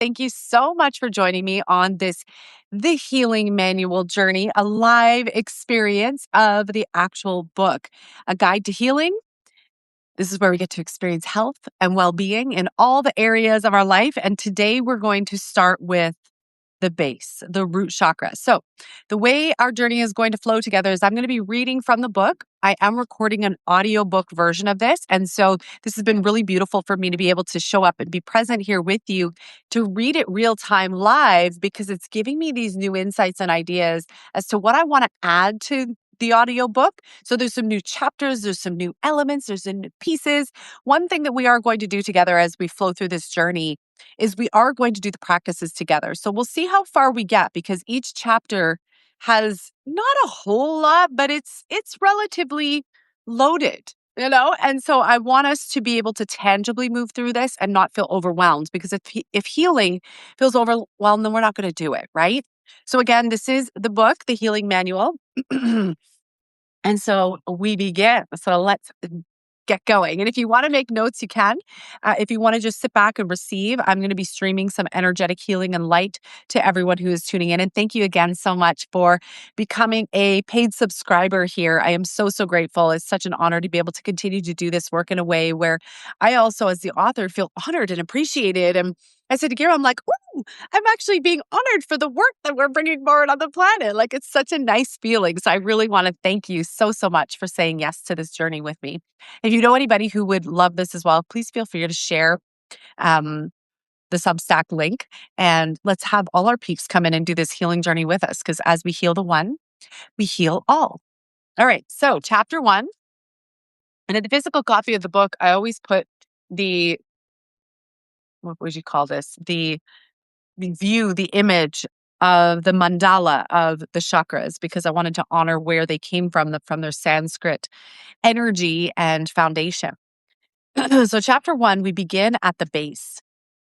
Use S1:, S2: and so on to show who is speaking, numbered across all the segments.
S1: Thank you so much for joining me on this The Healing Manual journey, a live experience of the actual book, A Guide to Healing. This is where we get to experience health and well-being in all the areas of our life. And today we're going to start with the base, the root chakra. So the way our journey is going to flow together is I'm going to be reading from the book. I am recording an audiobook version of this. And so this has been really beautiful for me to be able to show up and be present here with you to read it real time live, because it's giving me these new insights and ideas as to what I want to add to the audiobook. So there's some new chapters, there's some new elements, there's some new pieces. One thing that we are going to do together as we flow through this journey is we are going to do the practices together. So we'll see how far we get, because each chapter has not a whole lot, but it's relatively loaded, And so I want us to be able to tangibly move through this and not feel overwhelmed, because if healing feels overwhelmed, then we're not going to do it, right? So again, this is the book, The Healing Manual. And so we begin. So let's get going. And if you want to make notes, you can. If you want to just sit back and receive, I'm going to be streaming some energetic healing and light to everyone who is tuning in. And thank you again so much for becoming a paid subscriber here. I am so, so grateful. It's such an honor to be able to continue to do this work in a way where I also, as the author, feel honored and appreciated. And I said to Gary, I'm like, ooh, I'm actually being honored for the work that we're bringing forward on the planet. Like, it's such a nice feeling. So I really want to thank you so, so much for saying yes to this journey with me. If you know anybody who would love this as well, please feel free to share the Substack link, and let's have all our peeps come in and do this healing journey with us, because as we heal the one, we heal all. All right, so chapter 1. And in the physical copy of the book, I always put what would you call this? The view, the image of the mandala of the chakras, because I wanted to honor where they came from their Sanskrit energy and foundation. So chapter 1, we begin at the base.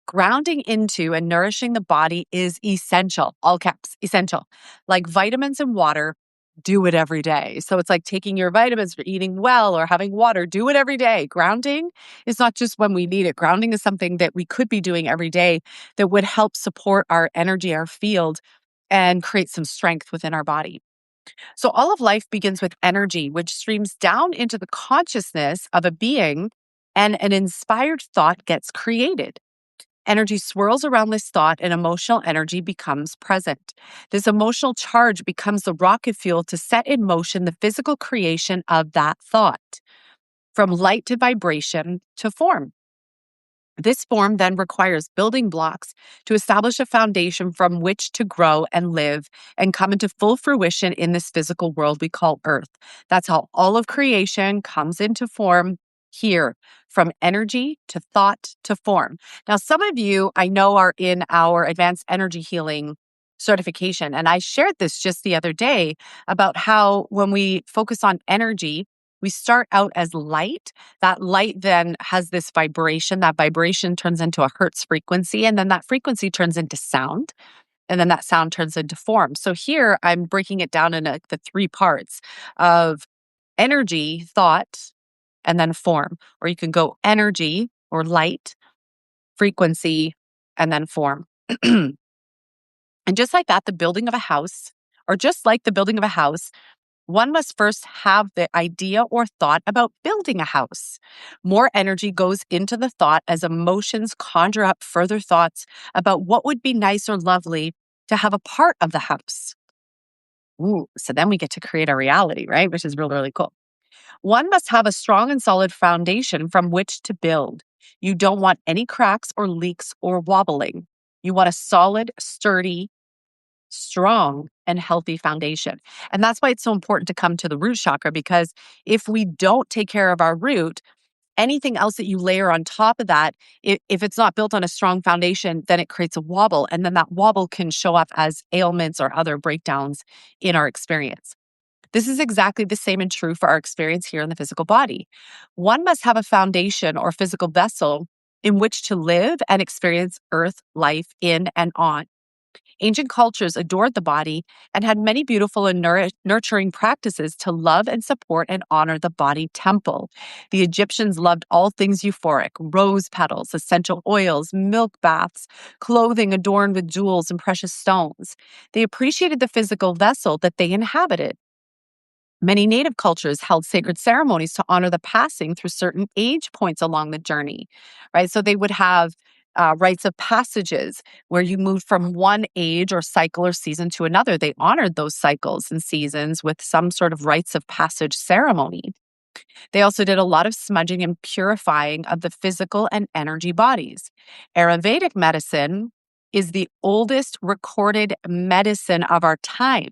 S1: Grounding into and nourishing the body is essential, all caps, essential. Like vitamins and water, do it every day. So it's like taking your vitamins or eating well or having water, do it every day. Grounding is not just when we need it. Grounding is something that we could be doing every day that would help support our energy, our field, and create some strength within our body. So all of life begins with energy, which streams down into the consciousness of a being, and an inspired thought gets created. Energy swirls around this thought, and emotional energy becomes present. This emotional charge becomes the rocket fuel to set in motion the physical creation of that thought, from light to vibration to form. This form then requires building blocks to establish a foundation from which to grow and live and come into full fruition in this physical world we call Earth. That's how all of creation comes into form here, from energy to thought to form. Now, some of you I know are in our advanced energy healing certification, and I shared this just the other day about how when we focus on energy, we start out as light. That light then has this vibration. That vibration turns into a hertz frequency, and then that frequency turns into sound, and then that sound turns into form. So here I'm breaking it down into the 3 parts of energy, thought, and then form. Or you can go energy or light, frequency, and then form. And just like that, the building of a house, or just like the building of a house, one must first have the idea or thought about building a house. More energy goes into the thought as emotions conjure up further thoughts about what would be nice or lovely to have a part of the house. Ooh, so then we get to create a reality, right? Which is really, really cool. One must have a strong and solid foundation from which to build. You don't want any cracks or leaks or wobbling. You want a solid, sturdy, strong, and healthy foundation. And that's why it's so important to come to the root chakra, because if we don't take care of our root, anything else that you layer on top of that, if it's not built on a strong foundation, then it creates a wobble. And then that wobble can show up as ailments or other breakdowns in our experience. This is exactly the same and true for our experience here in the physical body. One must have a foundation or physical vessel in which to live and experience earth life in and on. Ancient cultures adored the body and had many beautiful and nurturing practices to love and support and honor the body temple. The Egyptians loved all things euphoric: rose petals, essential oils, milk baths, clothing adorned with jewels and precious stones. They appreciated the physical vessel that they inhabited. Many native cultures held sacred ceremonies to honor the passing through certain age points along the journey, right? So they would have rites of passages where you moved from one age or cycle or season to another. They honored those cycles and seasons with some sort of rites of passage ceremony. They also did a lot of smudging and purifying of the physical and energy bodies. Ayurvedic medicine is the oldest recorded medicine of our time,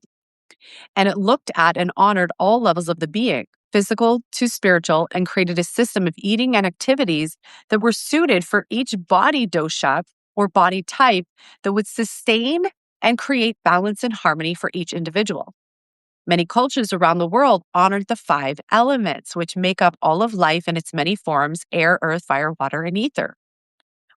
S1: and it looked at and honored all levels of the being, physical to spiritual, and created a system of eating and activities that were suited for each body dosha or body type that would sustain and create balance and harmony for each individual. Many cultures around the world honored the five elements, which make up all of life in its many forms: air, earth, fire, water, and ether.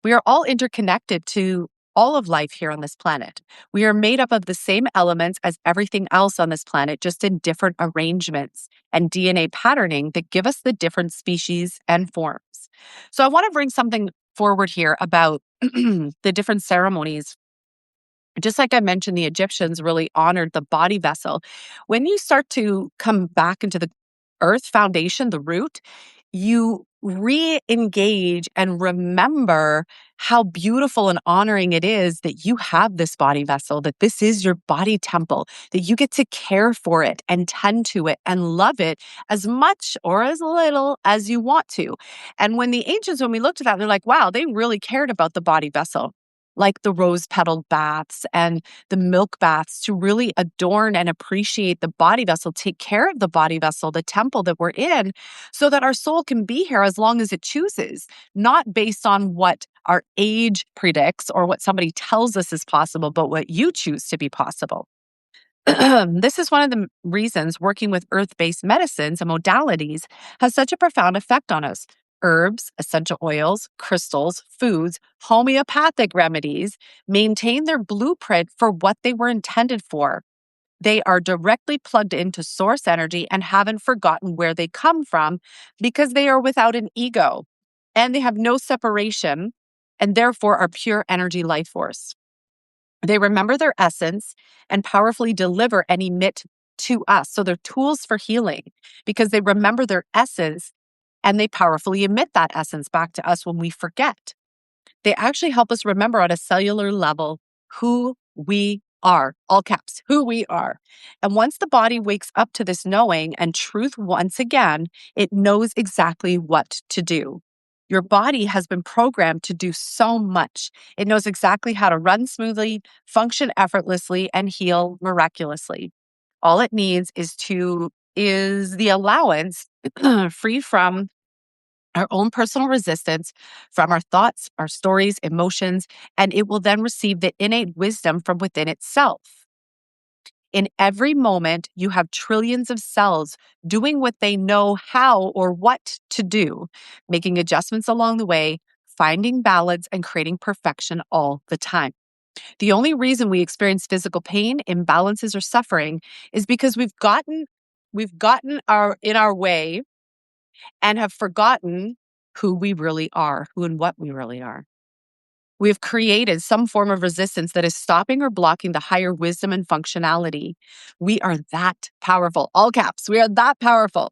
S1: We are all interconnected to all of life here on this planet. We are made up of the same elements as everything else on this planet, just in different arrangements and DNA patterning that give us the different species and forms. So I want to bring something forward here about the different ceremonies. Just like I mentioned, the Egyptians really honored the body vessel. When you start to come back into the earth foundation, the root, you re-engage and remember how beautiful and honoring it is that you have this body vessel, that this is your body temple, that you get to care for it and tend to it and love it as much or as little as you want to. And when the ancients, when we looked at that, they're like, wow, they really cared about the body vessel, like the rose petal baths and the milk baths, to really adorn and appreciate the body vessel, take care of the body vessel, the temple that we're in, so that our soul can be here as long as it chooses, not based on what our age predicts or what somebody tells us is possible, but what you choose to be possible. This is one of the reasons working with earth-based medicines and modalities has such a profound effect on us. Herbs, essential oils, crystals, foods, homeopathic remedies maintain their blueprint for what they were intended for. They are directly plugged into source energy and haven't forgotten where they come from, because they are without an ego and they have no separation, and therefore are pure energy life force. They remember their essence and powerfully deliver and emit to us. So they're tools for healing because they remember their essence and they powerfully emit that essence back to us when we forget. They actually help us remember on a cellular level who we are, all caps, who we are. And once the body wakes up to this knowing and truth once again, it knows exactly what to do. Your body has been programmed to do so much. It knows exactly how to run smoothly, function effortlessly, and heal miraculously. All it needs is the allowance free from our own personal resistance, from our thoughts, our stories, emotions, and it will then receive the innate wisdom from within itself. In every moment, you have trillions of cells doing what they know how or what to do, making adjustments along the way, finding balance, and creating perfection all the time. The only reason we experience physical pain, imbalances, or suffering is because we've gotten our in our way and have forgotten who we really are, who and what we really are. We have created some form of resistance that is stopping or blocking the higher wisdom and functionality. We are that powerful. All caps, we are that powerful.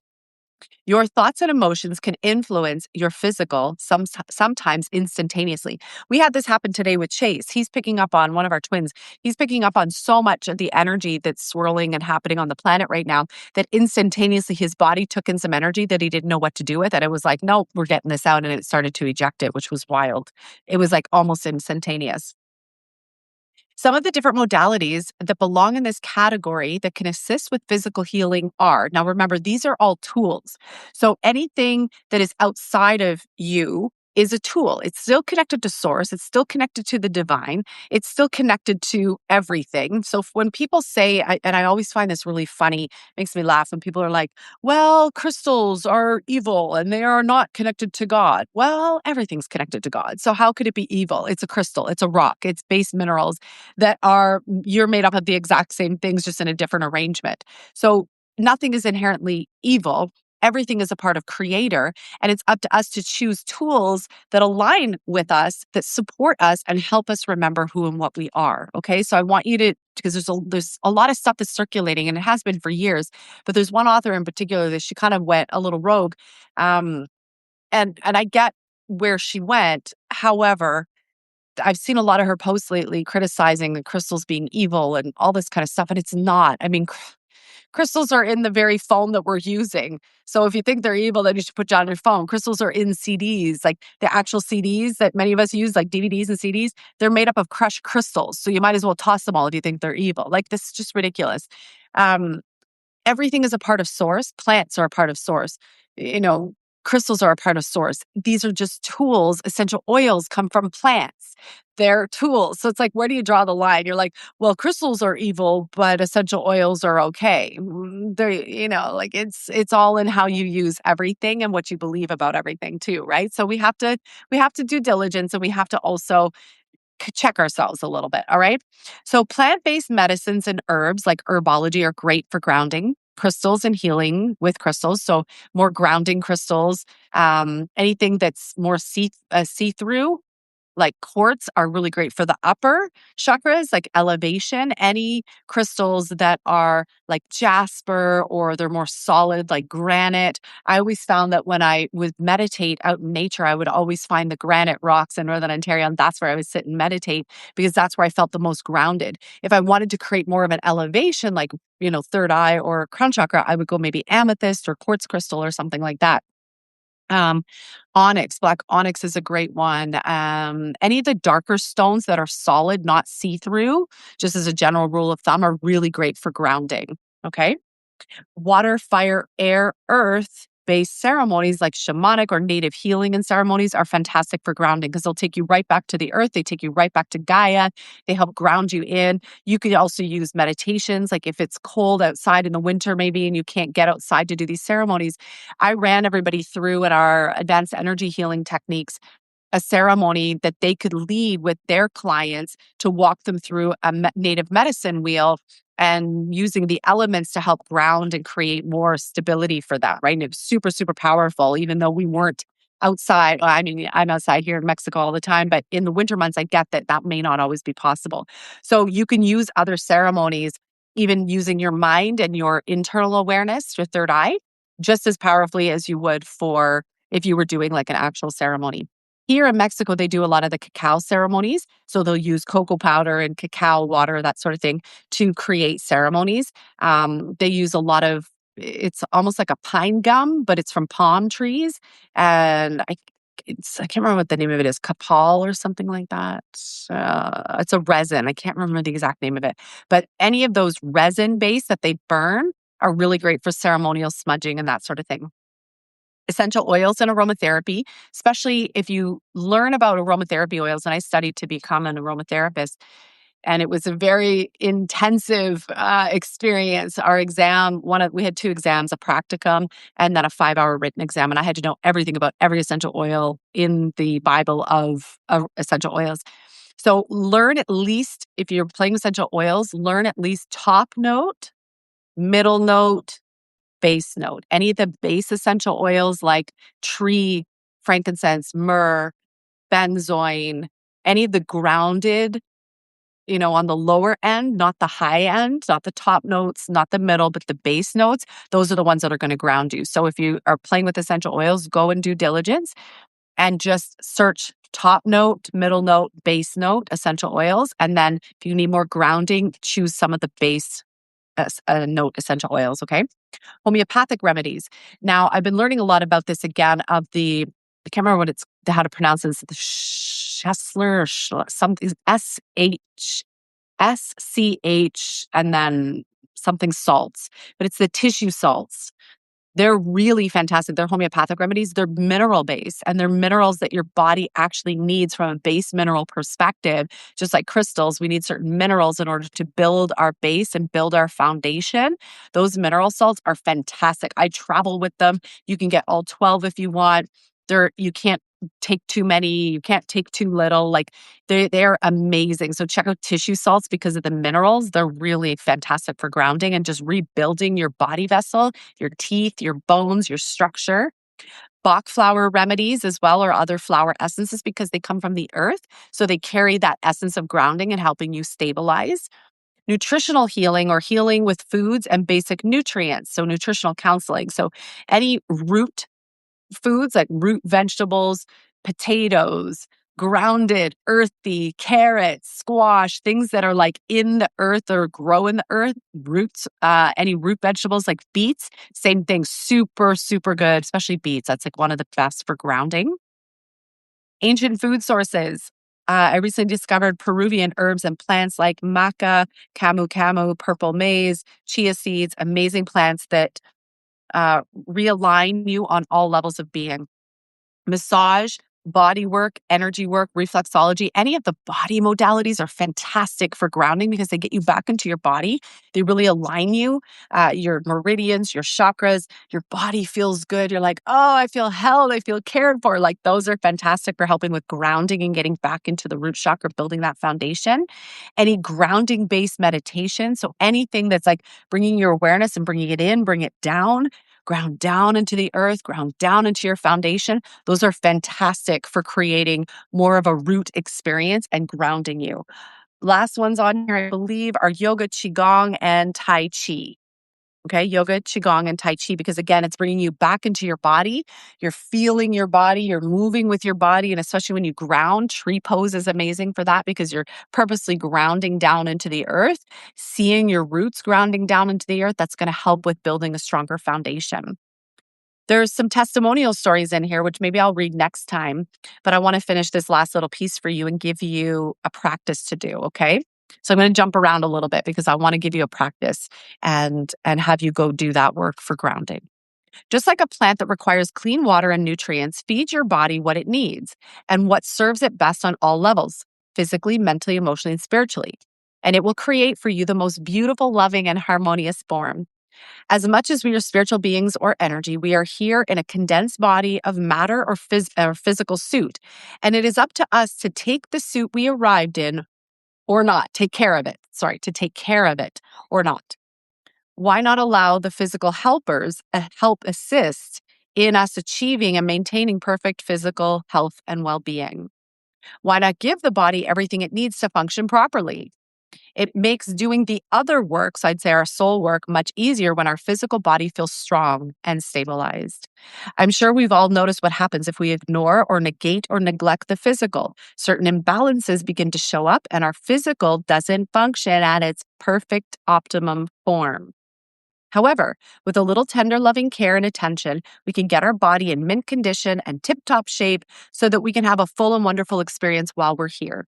S1: Your thoughts and emotions can influence your physical, sometimes instantaneously. We had this happen today with Chase. He's picking up on one of our twins. He's picking up on so much of the energy that's swirling and happening on the planet right now that instantaneously his body took in some energy that he didn't know what to do with. And it was like, no, we're getting this out. And it started to eject it, which was wild. It was like almost instantaneous. Some of the different modalities that belong in this category that can assist with physical healing are, now remember, these are all tools. So anything that is outside of you is a tool. It's still connected to source. It's still connected to the divine. It's still connected to everything. So when people say, and I always find this really funny, makes me laugh when people are like, well, crystals are evil and they are not connected to God. Well, everything's connected to God. So how could it be evil? It's a crystal. It's a rock. It's base minerals that you're made up of the exact same things, just in a different arrangement. So nothing is inherently evil. Everything is a part of creator, and it's up to us to choose tools that align with us, that support us and help us remember who and what we are. Okay. So I want you to, because there's a lot of stuff that's circulating, and it has been for years, but there's one author in particular that she kind of went a little rogue. And I get where she went. However, I've seen a lot of her posts lately criticizing the crystals being evil and all this kind of stuff. And it's not. I mean, crystals are in the very phone that we're using. So if you think they're evil, then you should put down your phone. Crystals are in CDs, like the actual CDs that many of us use, like DVDs and CDs. They're made up of crushed crystals. So you might as well toss them all if you think they're evil. Like, this is just ridiculous. Um, Everything is a part of source. Plants are a part of source. You know, crystals are a part of source. These are just tools. Essential oils come from plants. They're tools. So it's like, where do you draw the line? You're like, well, crystals are evil, but essential oils are okay. They, like it's all in how you use everything and what you believe about everything too, right? So we have to do diligence, and we have to also check ourselves a little bit. All right. So plant-based medicines and herbs like herbology are great for grounding. Crystals and healing with crystals. So more grounding crystals, anything that's more see-through, like quartz, are really great for the upper chakras, like elevation. Any crystals that are like jasper or they're more solid, like granite. I always found that when I would meditate out in nature, I would always find the granite rocks in Northern Ontario, and that's where I would sit and meditate, because that's where I felt the most grounded. If I wanted to create more of an elevation, like, third eye or crown chakra, I would go maybe amethyst or quartz crystal or something like that. Um, Onyx, black onyx is a great one. Any of the darker stones that are solid, not see-through, just as a general rule of thumb, are really great for grounding. Okay. Water, fire, air, earth based ceremonies like shamanic or native healing and ceremonies are fantastic for grounding, because they'll take you right back to the earth. They take you right back to Gaia. They help ground you in. You could also use meditations, like if it's cold outside in the winter, maybe, and you can't get outside to do these ceremonies. I ran everybody through in our advanced energy healing techniques a ceremony that they could lead with their clients to walk them through a native medicine wheel, and using the elements to help ground and create more stability for that, right? And it was super, super powerful, even though we weren't outside. Well, I mean, I'm outside here in Mexico all the time, but in the winter months, I get that that may not always be possible. So you can use other ceremonies, even using your mind and your internal awareness, your third eye, just as powerfully as you would for if you were doing like an actual ceremony. Here in Mexico, they do a lot of the cacao ceremonies. So they'll use cocoa powder and cacao water, that sort of thing, to create ceremonies. They use a lot of, it's almost like a pine gum, but it's from palm trees. And I can't remember what the name of it is, capal or something like that. It's a resin. I can't remember the exact name of it. But any of those resin base that they burn are really great for ceremonial smudging and that sort of thing. Essential oils and aromatherapy, especially if you learn about aromatherapy oils. And I studied to become an aromatherapist, and it was a very intensive experience. Our exam, we had two exams, a practicum and then a 5-hour written exam. And I had to know everything about every essential oil in the Bible of essential oils. So learn at least, if you're playing essential oils, learn at least top note, middle note, base note. Any of the base essential oils like tree, frankincense, myrrh, benzoin, any of the grounded, on the lower end, not the high end, not the top notes, not the middle, but the base notes, those are the ones that are going to ground you. So if you are playing with essential oils, go and do diligence and just search top note, middle note, base note, essential oils. And then if you need more grounding, choose some of the base note essential oils, okay? Homeopathic remedies. Now, I've been learning a lot about this again I can't remember how to pronounce this, the Schessler, something, SCH, and then something salts, but it's the tissue salts. They're really fantastic. They're homeopathic remedies. They're mineral based and they're minerals that your body actually needs from a base mineral perspective. Just like crystals, we need certain minerals in order to build our base and build our foundation. Those mineral salts are fantastic. I travel with them. You can get all 12 if you want. You can't take too many, you can't take too little. Like they're amazing. So check out tissue salts because of the minerals. They're really fantastic for grounding and just rebuilding your body vessel, your teeth, your bones, your structure. Bach flower remedies as well, or other flower essences, because they come from the earth. So they carry that essence of grounding and helping you stabilize. Nutritional healing, or healing with foods and basic nutrients. So nutritional counseling. So any root foods like root vegetables, potatoes, grounded, earthy, carrots, squash, things that are like in the earth or grow in the earth, roots, any root vegetables like beets, same thing, super, super good, especially beets. That's like one of the best for grounding. Ancient food sources. I recently discovered Peruvian herbs and plants like maca, camu camu, purple maize, chia seeds, amazing plants that realign you on all levels of being. Massage, body work, energy work, reflexology, any of the body modalities are fantastic for grounding because they get you back into your body. They really align you, your meridians, your chakras, your body feels good. You're like, oh, I feel held, I feel cared for. Like those are fantastic for helping with grounding and getting back into the root chakra, building that foundation. Any grounding based meditation. So anything that's like bringing your awareness and bringing it in, bring it down. Ground down into the earth, ground down into your foundation. Those are fantastic for creating more of a root experience and grounding you. Last ones on here, I believe, are yoga, qigong, and tai chi. Okay, yoga, qigong, and tai chi, because again, it's bringing you back into your body. You're feeling your body, you're moving with your body, and especially when you ground, tree pose is amazing for that because you're purposely grounding down into the earth, seeing your roots grounding down into the earth. That's going to help with building a stronger foundation. There's some testimonial stories in here, which maybe I'll read next time, but I want to finish this last little piece for you and give you a practice to do, okay? So I'm going to jump around a little bit because I want to give you a practice and have you go do that work for grounding. Just like a plant that requires clean water and nutrients, feed your body what it needs and what serves it best on all levels, physically, mentally, emotionally, and spiritually. And it will create for you the most beautiful, loving, and harmonious form. As much as we are spiritual beings or energy, we are here in a condensed body of matter or physical suit. And it is up to us to take the suit we arrived in or not, take care of it. Sorry, to take care of it or not. Why not allow the physical helpers help assist in us achieving and maintaining perfect physical health and well-being? Why not give the body everything it needs to function properly? It makes doing the other work, so I'd say our soul work, much easier when our physical body feels strong and stabilized. I'm sure we've all noticed what happens if we ignore or negate or neglect the physical. Certain imbalances begin to show up, and our physical doesn't function at its perfect optimum form. However, with a little tender, loving care and attention, we can get our body in mint condition and tip top shape so that we can have a full and wonderful experience while we're here.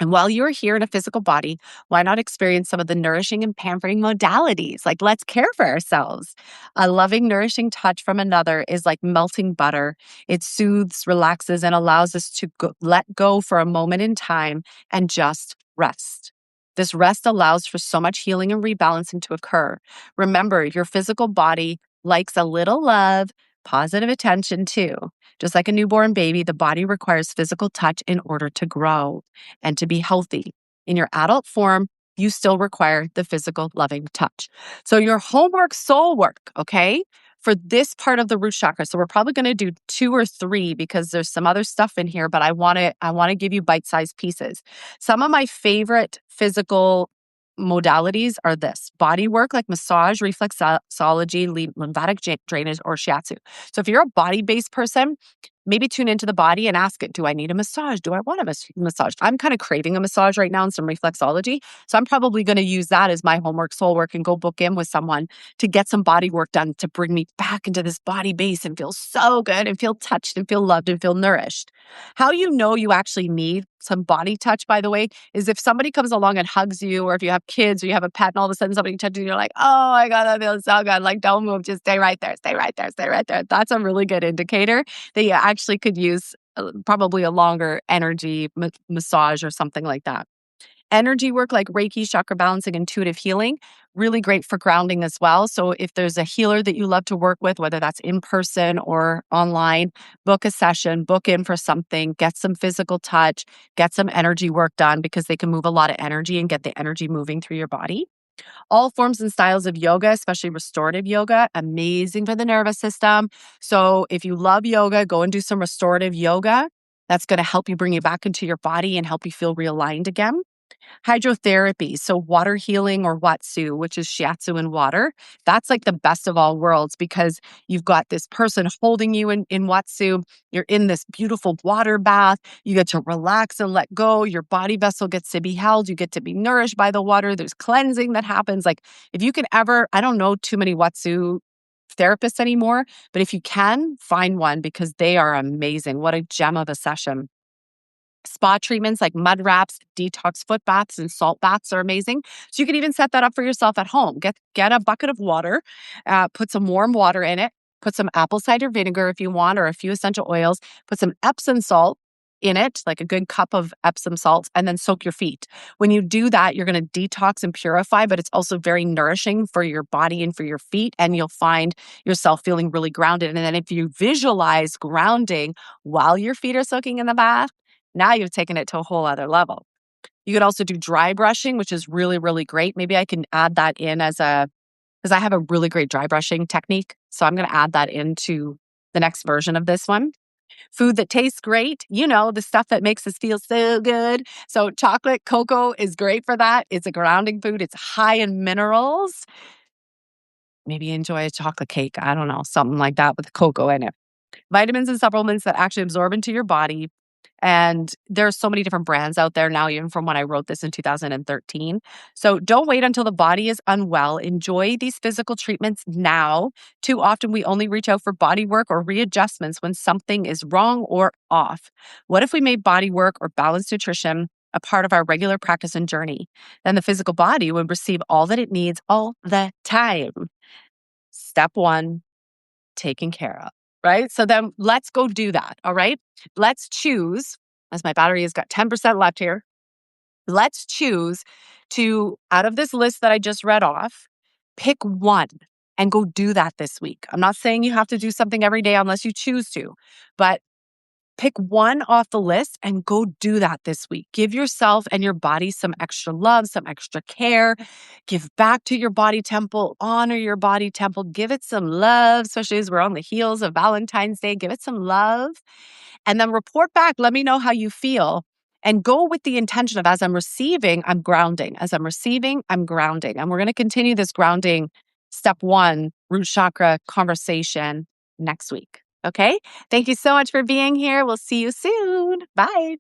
S1: And while you're here in a physical body, why not experience some of the nourishing and pampering modalities? Like, let's care for ourselves. A loving, nourishing touch from another is like melting butter. It soothes, relaxes, and allows us to let go for a moment in time and just rest. This rest allows for so much healing and rebalancing to occur. Remember, your physical body likes a little love, positive attention too. Just like a newborn baby, the body requires physical touch in order to grow and to be healthy. In your adult form, you still require the physical loving touch. So your homework, soul work, okay, for this part of the root chakra. So we're probably going to do 2 or 3 because there's some other stuff in here, but I want to give you bite-sized pieces. Some of my favorite physical modalities are this: body work like massage, reflexology, lymphatic drainage, or shiatsu. So if you're a body-based person, maybe tune into the body and ask it, do I need a massage? Do I want a massage? I'm kind of craving a massage right now and some reflexology. So I'm probably going to use that as my homework, soul work, and go book in with someone to get some body work done to bring me back into this body base and feel so good and feel touched and feel loved and feel nourished. How you know you actually need some body touch, by the way, is if somebody comes along and hugs you, or if you have kids or you have a pet and all of a sudden somebody touches you, you're like, oh my God, that feels so good. Like, don't move. Just stay right there. Stay right there. Stay right there. That's a really good indicator that you actually could use probably a longer energy massage or something like that. Energy work like Reiki, chakra balancing, intuitive healing, really great for grounding as well. So if there's a healer that you love to work with, whether that's in person or online, book a session, book in for something, get some physical touch, get some energy work done because they can move a lot of energy and get the energy moving through your body. All forms and styles of yoga, especially restorative yoga, amazing for the nervous system. So if you love yoga, go and do some restorative yoga. That's going to help you bring you back into your body and help you feel realigned again. Hydrotherapy, so water healing or Watsu, which is shiatsu in water. That's like the best of all worlds because you've got this person holding you in Watsu. You're in this beautiful water bath. You get to relax and let go. Your body vessel gets to be held. You get to be nourished by the water. There's cleansing that happens. Like if you can ever, I don't know too many Watsu therapists anymore, but if you can, find one because they are amazing. What a gem of a session. Spa treatments like mud wraps, detox foot baths, and salt baths are amazing. So you can even set that up for yourself at home. Get a bucket of water, put some warm water in it, put some apple cider vinegar if you want, or a few essential oils, put some Epsom salt in it, like a good cup of Epsom salt, and then soak your feet. When you do that, you're going to detox and purify, but it's also very nourishing for your body and for your feet, and you'll find yourself feeling really grounded. And then if you visualize grounding while your feet are soaking in the bath, now you've taken it to a whole other level. You could also do dry brushing, which is really, really great. Maybe I can add that in because I have a really great dry brushing technique. So I'm going to add that into the next version of this one. Food that tastes great, the stuff that makes us feel so good. So chocolate, cocoa is great for that. It's a grounding food. It's high in minerals. Maybe enjoy a chocolate cake. I don't know, something like that with cocoa in it. Vitamins and supplements that actually absorb into your body. And there's so many different brands out there now, even from when I wrote this in 2013. So don't wait until the body is unwell. Enjoy these physical treatments now. Too often we only reach out for body work or readjustments when something is wrong or off. What if we made body work or balanced nutrition a part of our regular practice and journey? Then the physical body would receive all that it needs all the time. Step one, taken care of, right? So then let's go do that, all right? Let's choose, as my battery has got 10% left here, let's choose to, out of this list that I just read off, pick one and go do that this week. I'm not saying you have to do something every day unless you choose to, but pick one off the list and go do that this week. Give yourself and your body some extra love, some extra care. Give back to your body temple. Honor your body temple. Give it some love, especially as we're on the heels of Valentine's Day. Give it some love. And then report back. Let me know how you feel. And go with the intention of as I'm receiving, I'm grounding. As I'm receiving, I'm grounding. And we're going to continue this grounding step one, root chakra conversation next week. Okay. Thank you so much for being here. We'll see you soon. Bye.